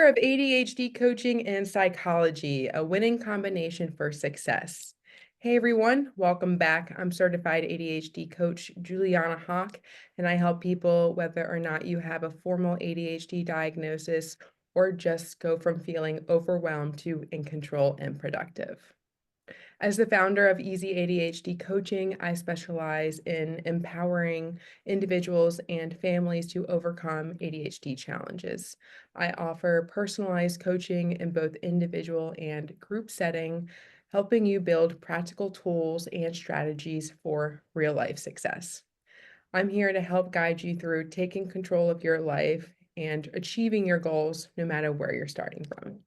of ADHD coaching and psychology, a winning combination for success. Hey everyone, welcome back. I'm certified ADHD coach Juliana Hawk, and I help people whether or not you have a formal ADHD diagnosis or just go from feeling overwhelmed to in control and productive. As the founder of Easy ADHD Coaching, I specialize in empowering individuals and families to overcome ADHD challenges. I offer personalized coaching in both individual and group setting, helping you build practical tools and strategies for real life success. I'm here to help guide you through taking control of your life and achieving your goals no matter where you're starting from.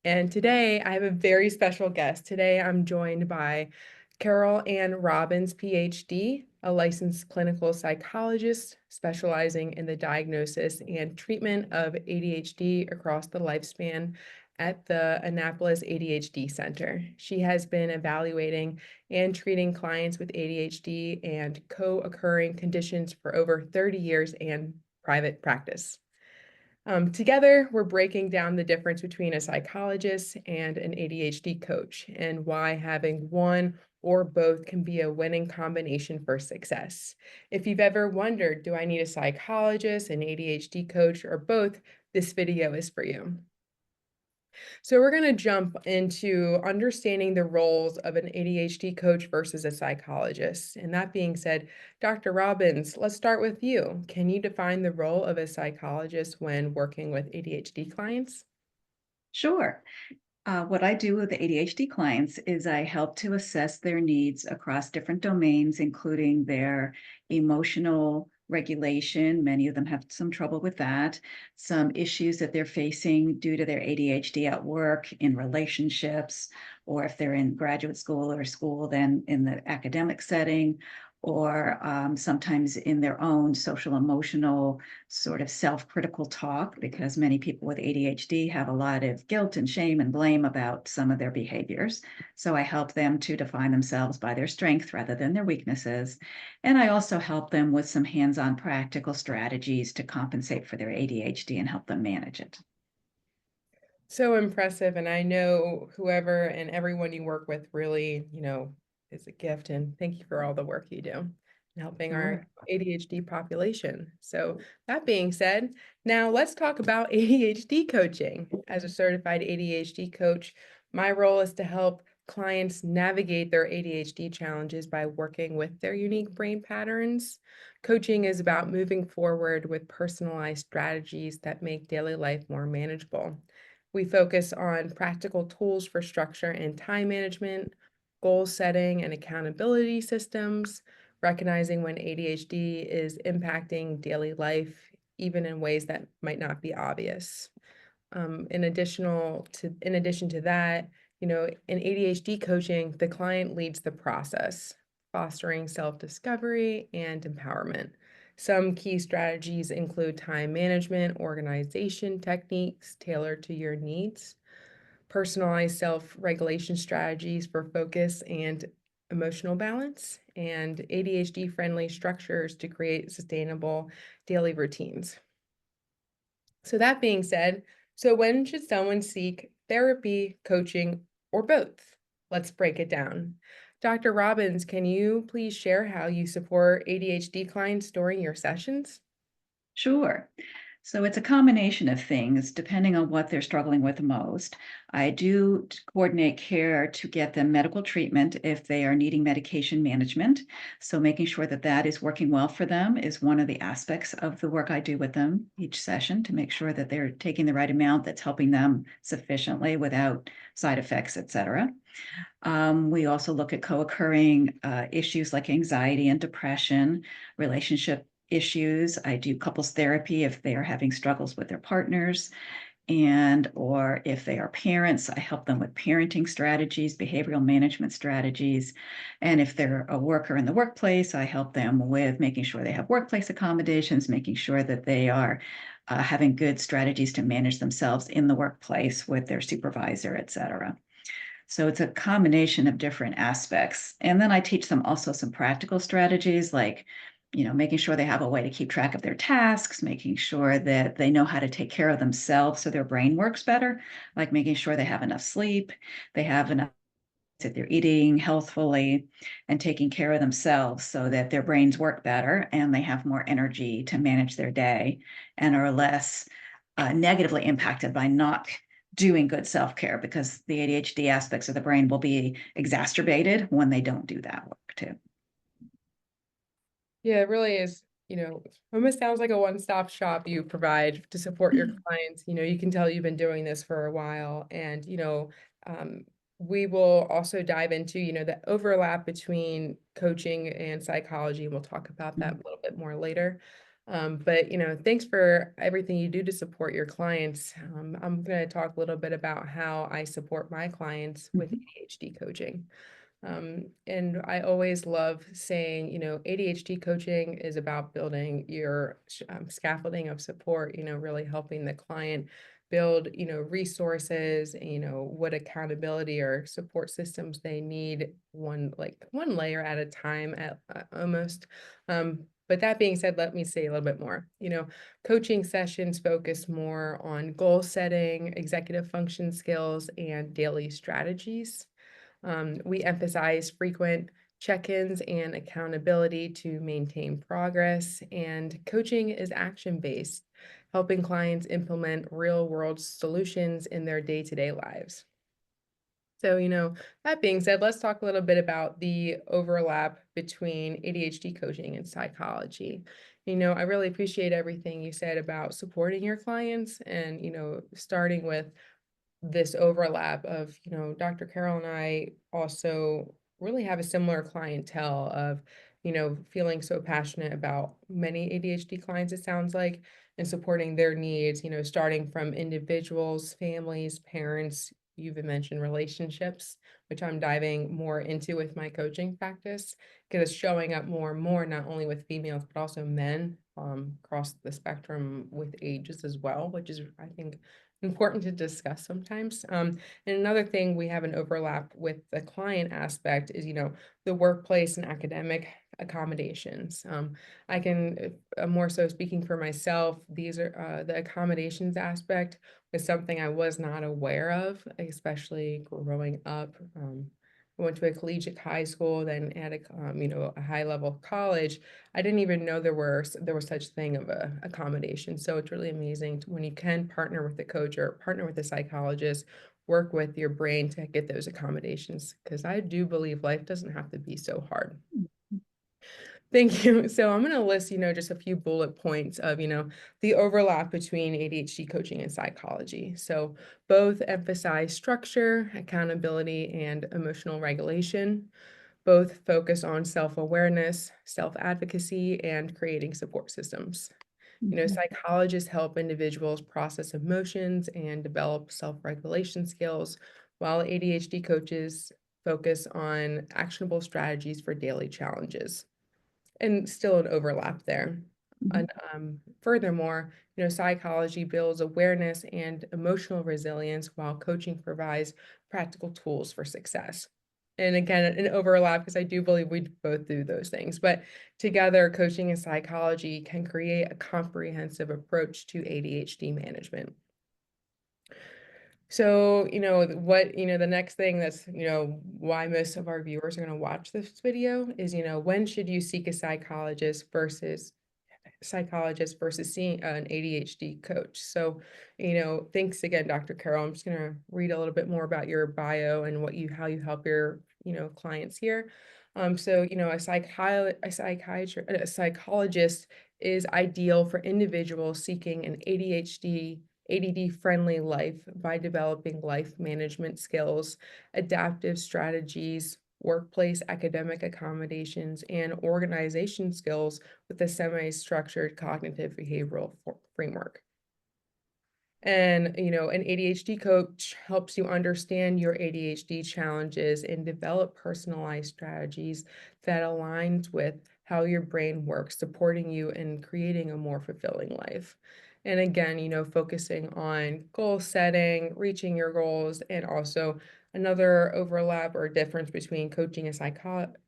And today I have a very special guest. Today I'm joined by Carol Ann Robbins, PhD, a licensed clinical psychologist specializing in the diagnosis and treatment of ADHD across the lifespan at the Annapolis ADHD Center. She has been evaluating and treating clients with ADHD and co-occurring conditions for over 30 years in private practice. Together, we're breaking down the difference between a psychologist and an ADHD coach and why having one or both can be a winning combination for success. If you've ever wondered, do I need a psychologist, an ADHD coach, or both, this video is for you. So we're going to jump into understanding the roles of an ADHD coach versus a psychologist. And that being said, Dr. Robbins, let's start with you. Can you define the role of a psychologist when working with ADHD clients? Sure. What I do with the ADHD clients is I help to assess their needs across different domains, including their emotional regulation. Many of them have some trouble with that, some issues that they're facing due to their ADHD at work, in relationships, or if they're in graduate school or school, then in the academic setting, or sometimes in their own social emotional sort of self-critical talk, because many people with ADHD have a lot of guilt and shame and blame about some of their behaviors. So I help them to define themselves by their strength rather than their weaknesses. And I also help them with some hands-on practical strategies to compensate for their ADHD and help them manage it. So impressive. And I know whoever and everyone you work with really, is a gift. And thank you for all the work you do in helping our Sure. ADHD population. So that being said, now let's talk about ADHD coaching. As a certified ADHD coach, my role is to help clients navigate their ADHD challenges by working with their unique brain patterns. Coaching is about moving forward with personalized strategies that make daily life more manageable. We focus on practical tools for structure and time management, goal setting and accountability systems, recognizing when ADHD is impacting daily life, even in ways that might not be obvious. In addition to that, in ADHD coaching, the client leads the process, fostering self-discovery and empowerment. Some key strategies include time management, organization techniques tailored to your needs, personalized self-regulation strategies for focus and emotional balance, and ADHD-friendly structures to create sustainable daily routines. So that being said, so when should someone seek therapy, coaching, or both? Let's break it down. Dr. Robbins, can you please share how you support ADHD clients during your sessions? Sure. So it's a combination of things depending on what they're struggling with most. I do coordinate care to get them medical treatment if they are needing medication management. So making sure that that is working well for them is one of the aspects of the work I do with them each session to make sure that they're taking the right amount that's helping them sufficiently without side effects, et cetera. We also look at co-occurring issues like anxiety and depression, relationship issues. I do couples therapy if they are having struggles with their partners, and or if they are parents, I help them with parenting strategies, behavioral management strategies. And if they're a worker in the workplace, I help them with making sure they have workplace accommodations, making sure that they are having good strategies to manage themselves in the workplace with their supervisor, et cetera. So it's a combination of different aspects. And then I teach them also some practical strategies like making sure they have a way to keep track of their tasks, making sure that they know how to take care of themselves so their brain works better, like making sure they have enough sleep, they have enough, that they're eating healthfully and taking care of themselves so that their brains work better and they have more energy to manage their day and are less negatively impacted by not doing good self-care, because the ADHD aspects of the brain will be exacerbated when they don't do that work too. Yeah, it really is, almost sounds like a one-stop shop you provide to support your clients. You can tell you've been doing this for a while. And, um, we will also dive into, the overlap between coaching and psychology. And we'll talk about that a little bit more later. But, thanks for everything you do to support your clients. I'm going to talk a little bit about how I support my clients with Mhm. ADHD coaching. And I always love saying, ADHD coaching is about building your scaffolding of support, really helping the client build, resources, what accountability or support systems they need, one layer at a time at almost. But that being said, let me say a little bit more. Coaching sessions focus more on goal setting, executive function skills, and daily strategies. We emphasize frequent check-ins and accountability to maintain progress, and coaching is action-based, helping clients implement real-world solutions in their day-to-day lives. So, that being said, let's talk a little bit about the overlap between ADHD coaching and psychology. I really appreciate everything you said about supporting your clients and, starting with this overlap of, Dr. Carol and I also really have a similar clientele of, feeling so passionate about many ADHD clients, it sounds like, and supporting their needs, starting from individuals, families, parents, you've mentioned relationships, which I'm diving more into with my coaching practice because it's showing up more and more, not only with females, but also men across the spectrum with ages as well, which is, I think, important to discuss sometimes. And another thing we have an overlap with the client aspect is, the workplace and academic accommodations. I can, more so speaking for myself, these are the accommodations aspect is something I was not aware of, especially growing up. I went to a collegiate high school, then at a high level college. I didn't even know there was such thing of a accommodation. So it's really amazing when you can partner with a coach or partner with a psychologist, work with your brain to get those accommodations. Because I do believe life doesn't have to be so hard. Thank you. So I'm going to list, just a few bullet points of, the overlap between ADHD coaching and psychology. So both emphasize structure, accountability, and emotional regulation. Both focus on self-awareness, self-advocacy, and creating support systems. Mhm. Psychologists help individuals process emotions and develop self-regulation skills, while ADHD coaches focus on actionable strategies for daily challenges. And still an overlap there. Mhm. And furthermore, psychology builds awareness and emotional resilience while coaching provides practical tools for success. And again, an overlap because I do believe we both do those things. But together, coaching and psychology can create a comprehensive approach to ADHD management. So, the next thing that's, why most of our viewers are going to watch this video is, when should you seek a psychologist versus seeing an ADHD coach. So, thanks again, Dr. Carol. I'm just going to read a little bit more about your bio and how you help your, clients here. So, a psychologist is ideal for individuals seeking an ADD-friendly life by developing life management skills, adaptive strategies, workplace academic accommodations, and organization skills with a semi-structured cognitive behavioral framework. And, an ADHD coach helps you understand your ADHD challenges and develop personalized strategies that aligns with how your brain works, supporting you in creating a more fulfilling life. And again, focusing on goal setting, reaching your goals, and also another overlap or difference between coaching a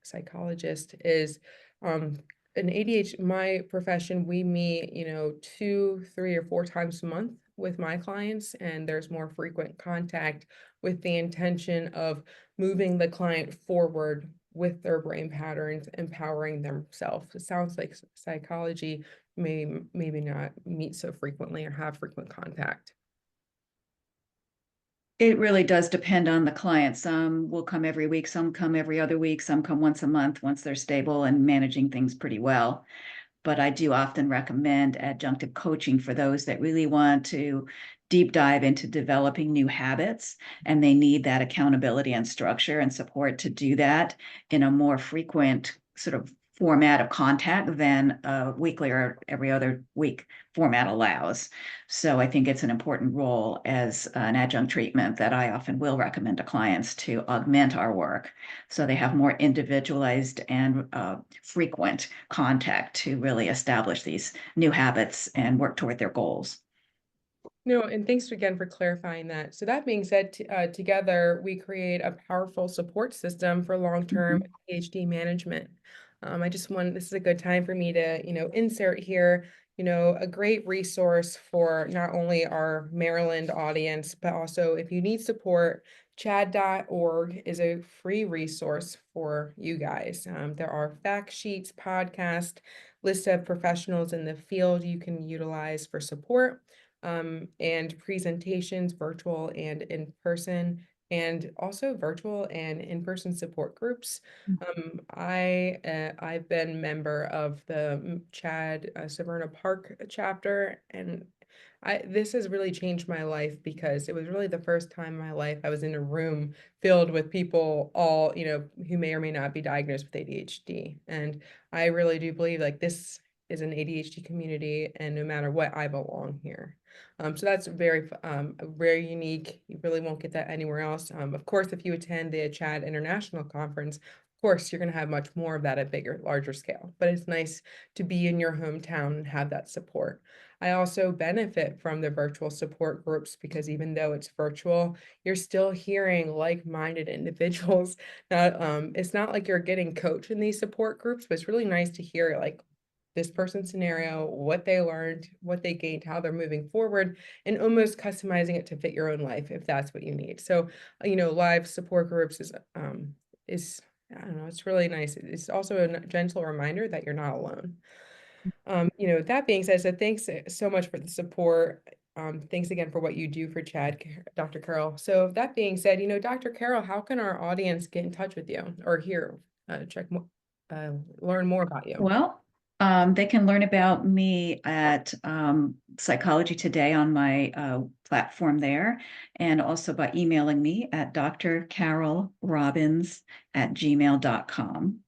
psychologist is um, an ADHD, my profession, we meet, 2, 3, or 4 times a month with my clients, and there's more frequent contact with the intention of moving the client forward with their brain patterns, empowering themselves. It sounds like psychology maybe not meet so frequently or have frequent contact. It really does depend on the client. Some will come every week, some come every other week, some come once a month once they're stable and managing things pretty well. But I do often recommend adjunctive coaching for those that really want to deep dive into developing new habits, and they need that accountability and structure and support to do that in a more frequent sort of format of contact than a weekly or every other week format allows. So I think it's an important role as an adjunct treatment that I often will recommend to clients to augment our work so they have more individualized and frequent contact to really establish these new habits and work toward their goals. No, and thanks again for clarifying that. So that being said, together we create a powerful support system for long-term Mhm. ADHD management. This is a good time for me to, insert here, a great resource for not only our Maryland audience, but also if you need support, chad.org is a free resource for you guys. There are fact sheets, podcast, list of professionals in the field you can utilize for support, and presentations, virtual and in person, and also virtual and in-person support groups. I've been member of the Chad Severna Park chapter, and this has really changed my life because it was really the first time in my life I was in a room filled with people all, who may or may not be diagnosed with ADHD. And I really do believe like this is an ADHD community, and no matter what, I belong here. So that's very unique. You really won't get that anywhere else. Of course, if you attend the Chad International Conference, of course, you're going to have much more of that at bigger, larger scale. But it's nice to be in your hometown and have that support. I also benefit from the virtual support groups because even though it's virtual, you're still hearing like-minded individuals. It's not like you're getting coached in these support groups, but it's really nice to hear like this person's scenario, what they learned, what they gained, how they're moving forward, and almost customizing it to fit your own life if that's what you need. So, live support groups is I don't know, it's really nice. It's also a gentle reminder that you're not alone. That being said, so thanks so much for the support. Thanks again for what you do for Chad, Dr. Carroll. So that being said, Dr. Carroll, how can our audience get in touch with you or learn more about you? Well, they can learn about me at Psychology Today on my platform there, and also by emailing me at drcarolrobbins@gmail.com.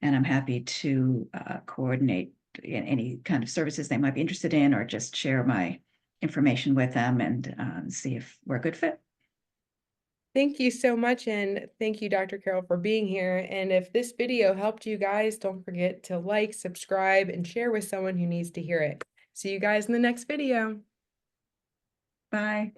And I'm happy to coordinate any kind of services they might be interested in, or just share my information with them and see if we're a good fit. Thank you so much, and thank you, Dr. Carroll, for being here. And if this video helped you guys, don't forget to like, subscribe, and share with someone who needs to hear it. See you guys in the next video. Bye.